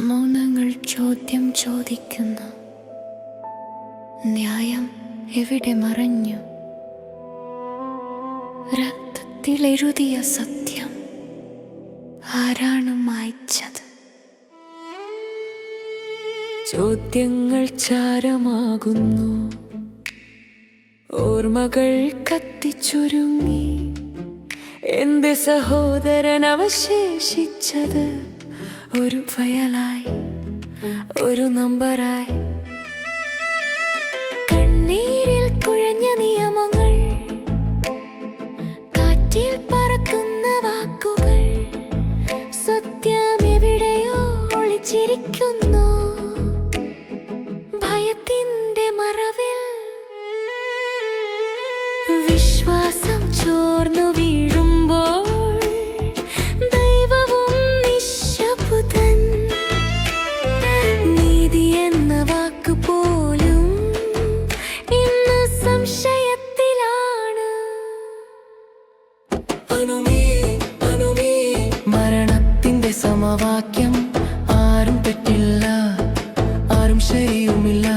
മൗനങ്ങൾ ചോദ്യം ചോദിക്കുന്നു. ന്യായം എവിടെ മറഞ്ഞു? രക്തത്തിൽ എഴുതിയ സത്യം ആരാണ് മായ്ച്ചത്? ചോദ്യങ്ങൾ ചാരമാകുന്നു, ഓർമ്മകൾ കത്തിച്ചുരുങ്ങി. എന്റെ സഹോദരൻ അവശേഷിച്ചത് ഒരു ഫയലായി, ഒരു നമ്പറായി. കണ്ണീരിൽ കുഴഞ്ഞ നിയമങ്ങൾ, കാറ്റിൽ പറക്കുന്ന വാക്കുകൾ. സത്യം എവിടെയോ ഒളിച്ചിരിക്കുന്നു, ഭയത്തിന്റെ മറവിൽ. വിശ്വാസം ചോർന്നു വീഴുമ്പോൾ ദൈവവും നിശബ്ദൻ. നീതി എന്ന വാക്ക് പോലും ഇന്ന് സംശയത്തിലാണ്. മരണത്തിന്റെ സമവാക്യം ആരും തെറ്റില്ല, ആരും ശരിയുമില്ല.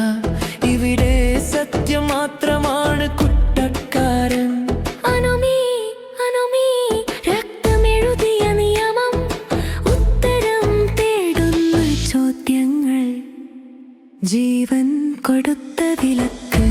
ഇവിടെ സത്യം മാത്രമാണ് കുറ്റക്കാരൻ. രക്തമെഴുതിയ നിയമം ഉത്തരം തേടുന്ന ചോദ്യങ്ങൾ, ജീവൻ കൊടുത്ത വിലക്ക്.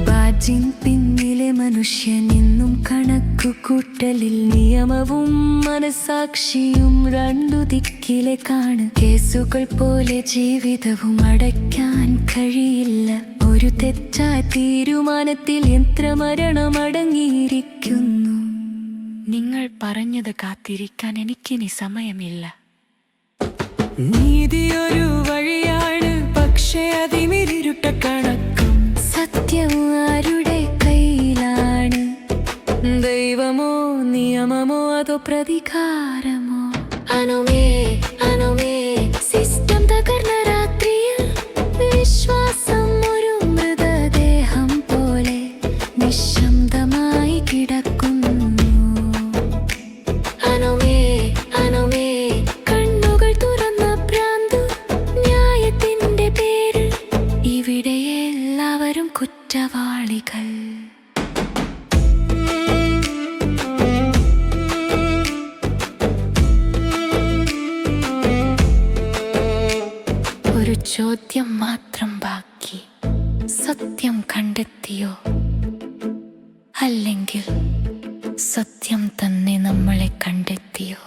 ബാജിൻ പിന്നിലെ മനുഷ്യൻ എന്നും കണക്കുകൂട്ടലിൽ. നിയമവും മനസാക്ഷിയും രണ്ടു ദിക്കിലെ കാണ്. കേസുകൾ പോലെ ജീവിതവും അടയ്ക്കാൻ കഴിയില്ല. ഒരു തെറ്റായ തീരുമാനത്തിൽ യന്ത്രമരണം അടങ്ങിയിരിക്കുന്നു. നിങ്ങൾ പറഞ്ഞത് കാത്തിരിക്കാൻ എനിക്കിനി സമയമില്ല. നീതിയൊരു വഴിയാണ്, പക്ഷേ അതിമിരുട്ട കണക്കും. സത്യം ആരുടെ കയ്യിലാണ്? ദൈവമോ നിയമമോ അതോ പ്രതികാരമോ? സിസ്റ്റം തകർന്ന രാത്രിയിൽ വിശ്വാസം ഒരു മൃതദേഹം പോലെ നിശബ്ദമായി കിടക്കുന്നു. കണ്ണുകൾ തുറന്ന ഭ്രാന്ത്, ന്യായത്തിന്റെ പേരിൽ ഇവിടെ എല്ലാവരും കുറ്റവാളികൾ. ഒരു ചോദ്യം മാത്രം ബാക്കി. സത്യം കണ്ടെത്തിയോ? അല്ലെങ്കിൽ സത്യം തന്നെ നമ്മളെ കണ്ടെത്തിയോ?